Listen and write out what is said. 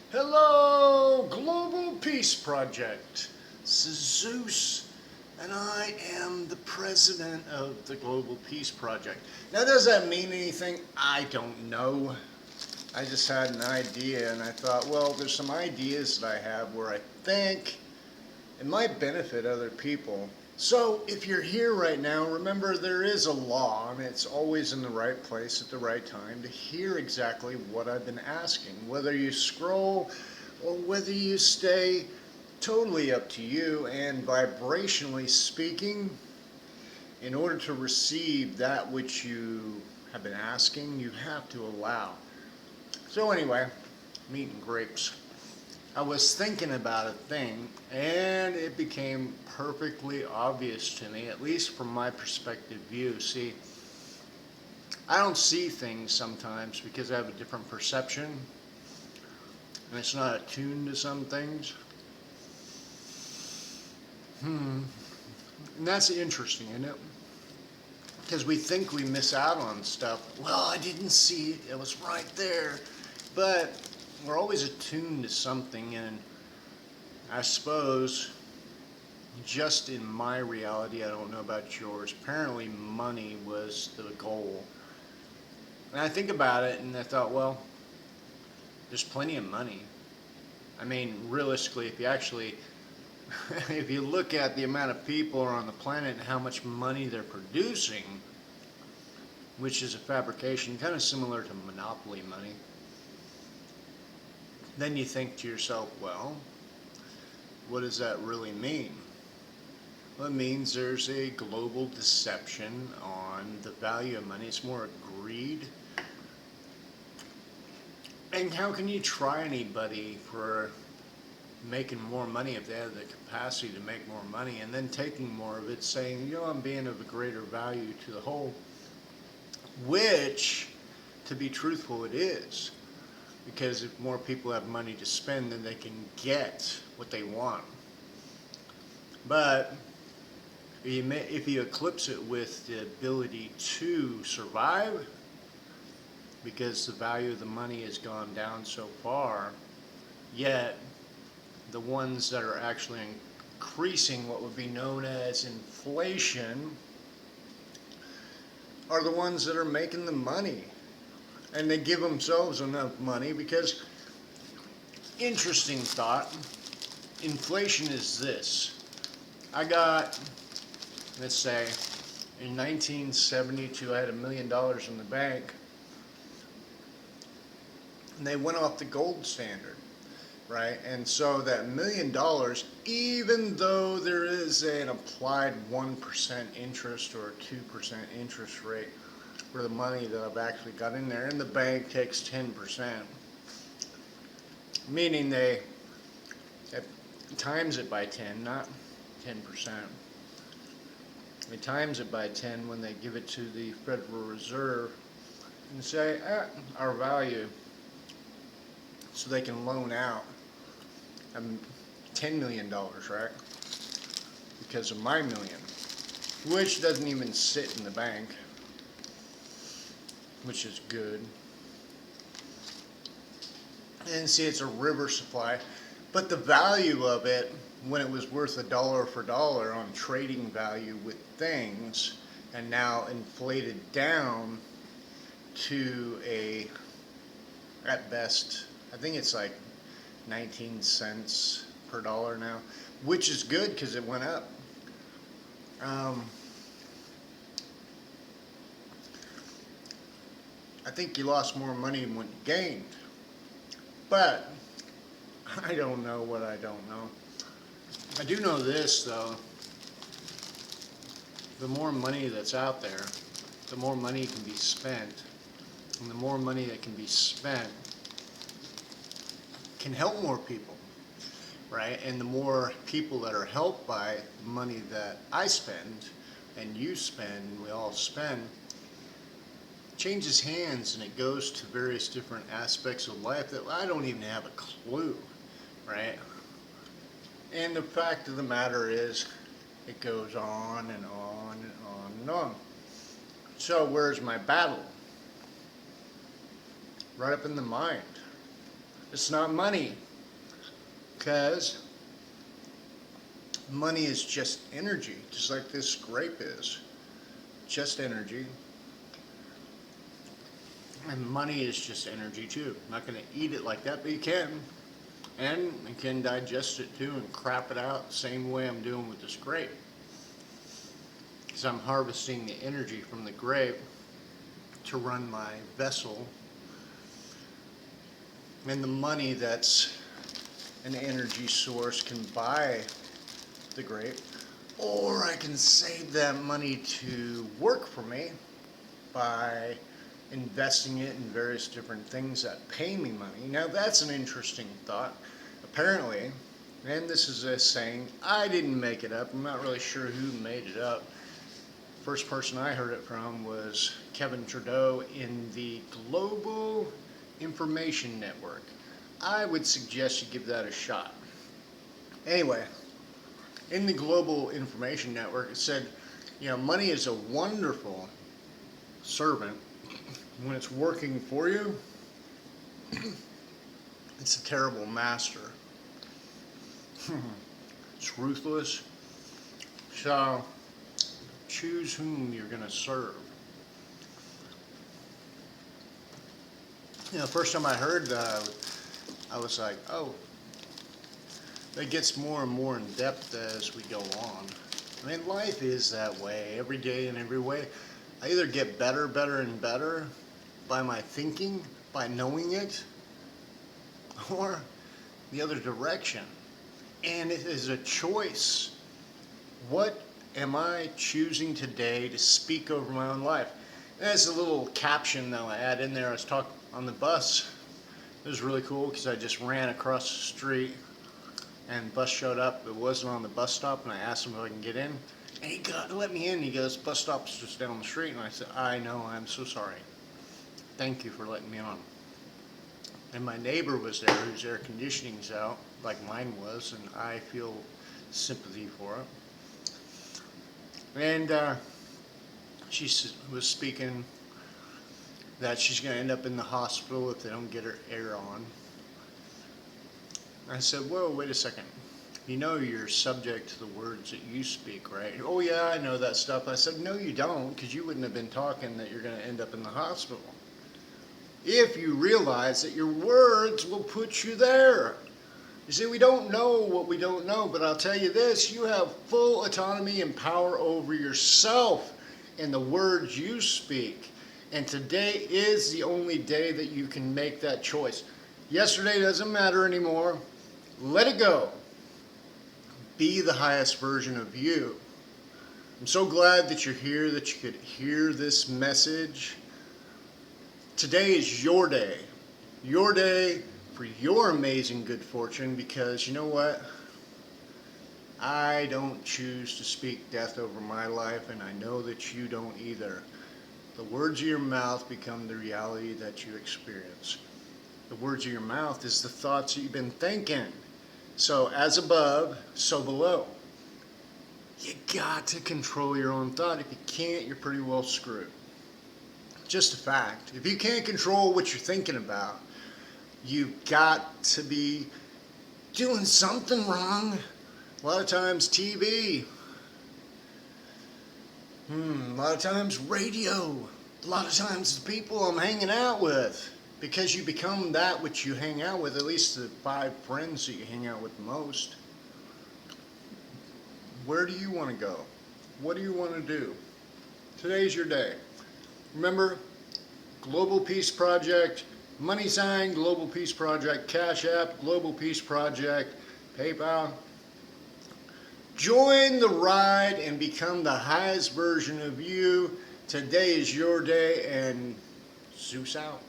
Hello, Global Peace Project. This is Zeus, and I am the president of the Global Peace Project. Now, does that mean anything? I don't know. I just had an idea, and I thought, well, there's some ideas that I have where I think it might benefit other people. So, if you're here right now, remember there is a law, and it's always in the right place at the right time to hear exactly what I've been asking. Whether you scroll or whether you stay, totally up to you. And vibrationally speaking, in order to receive that which you have been asking, you have to allow. So, anyway, meat and grapes. I was thinking about a thing, and it became perfectly obvious to me, at least from my perspective view. See, I don't see things sometimes because I have a different perception, and it's not attuned to some things. And that's interesting, isn't it? Because we think we miss out on stuff. Well, I didn't see it, it was right there. But we're always attuned to something, and I suppose just in my reality, I don't know about yours, apparently money was the goal. And I think about it and I thought, well, there's plenty of money. I mean, realistically, if you actually, if you look at the amount of people on the planet and how much money they're producing, which is a fabrication kind of similar to monopoly money, then you think to yourself, well, what does that really mean? Well, it means there's a global deception on the value of money. It's more a greed. And how can you try anybody for making more money if they have the capacity to make more money and then taking more of it, saying, you know, I'm being of a greater value to the whole, which, to be truthful, it is. Because if more people have money to spend, then they can get what they want. But if you eclipse it with the ability to survive, because the value of the money has gone down so far, yet the ones that are actually increasing what would be known as inflation are the ones that are making the money. And they give themselves enough money because, interesting thought, inflation is this. I got, let's say, in 1972, I had $1 million in the bank, and they went off the gold standard, right? And so that $1 million, even though there is an applied 1% interest or a 2% interest rate for the money that I've actually got in there, and the bank takes 10%, meaning they times it by 10, not 10%. They times it by 10 when they give it to the Federal Reserve and say, our value, so they can loan out $10 million, right? Because of my million, which doesn't even sit in the bank, which is good. And see, it's a river supply, but the value of it, when it was worth $1 for dollar on trading value with things, and now inflated down to at best, I think it's like 19 cents per dollar now, which is good because it went up. I think you lost more money than what you gained. But I don't know what I don't know. I do know this, though. The more money that's out there, the more money can be spent. And the more money that can be spent can help more people, right? And the more people that are helped by money that I spend and you spend and we all spend, changes hands and it goes to various different aspects of life that I don't even have a clue, right? And the fact of the matter is, it goes on and on and on and on. So where's my battle? Right up in the mind. It's not money, because money is just energy, just like this grape is. Just energy. And money is just energy too. I'm not going to eat it like that, but you can. And you can digest it too and crap it out the same way I'm doing with this grape. Because I'm harvesting the energy from the grape to run my vessel. And the money that's an energy source can buy the grape. Or I can save that money to work for me by investing it in various different things that pay me money. Now that's an interesting thought. Apparently, and this is a saying, I didn't make it up, I'm not really sure who made it up. First person I heard it from was Kevin Trudeau in the Global Information Network. I would suggest you give that a shot. Anyway, in the Global Information Network, it said, money is a wonderful servant. When it's working for you, it's a terrible master. It's ruthless. So, choose whom you're going to serve. First time I heard that, I was like, oh, that gets more and more in depth as we go on. I mean, life is that way, every day in every way. I either get better and better by my thinking, by knowing it, or the other direction. And it is a choice. What am I choosing today to speak over my own life? And there's a little caption that I add in there. I was talking on the bus. It was really cool because I just ran across the street and the bus showed up. It wasn't on the bus stop, and I asked him if I can get in. And he let me in. He goes, bus stop's just down the street. And I said, I know, I'm so sorry. Thank you for letting me on. And my neighbor was there whose air conditioning's out, like mine was, and I feel sympathy for it. And she was speaking that she's going to end up in the hospital if they don't get her air on. I said, whoa, wait a second. You know you're subject to the words that you speak, right? Oh yeah, I know that stuff. I said, no you don't, because you wouldn't have been talking that you're going to end up in the hospital. If you realize that your words will put you there. You see, we don't know what we don't know, but I'll tell you this, you have full autonomy and power over yourself and the words you speak. And today is the only day that you can make that choice. Yesterday doesn't matter anymore. Let it go. Be the highest version of you. I'm so glad that you're here, that you could hear this message. Today is your day. Your day for your amazing good fortune, because you know what? I don't choose to speak death over my life, and I know that you don't either. The words of your mouth become the reality that you experience. The words of your mouth is the thoughts that you've been thinking. So as above, so below. You got to control your own thought. If you can't, you're pretty well screwed. Just a fact. If you can't control what you're thinking about, you've got to be doing something wrong. A lot of times TV. A lot of times radio. A lot of times the people I'm hanging out with. Because you become that which you hang out with, at least the 5 friends that you hang out with most. Where do you want to go? What do you want to do? Today's your day. Remember, Global Peace Project, money sign, Global Peace Project, Cash App, Global Peace Project, PayPal. Join the ride and become the highest version of you. Today is your day, and Zeus out.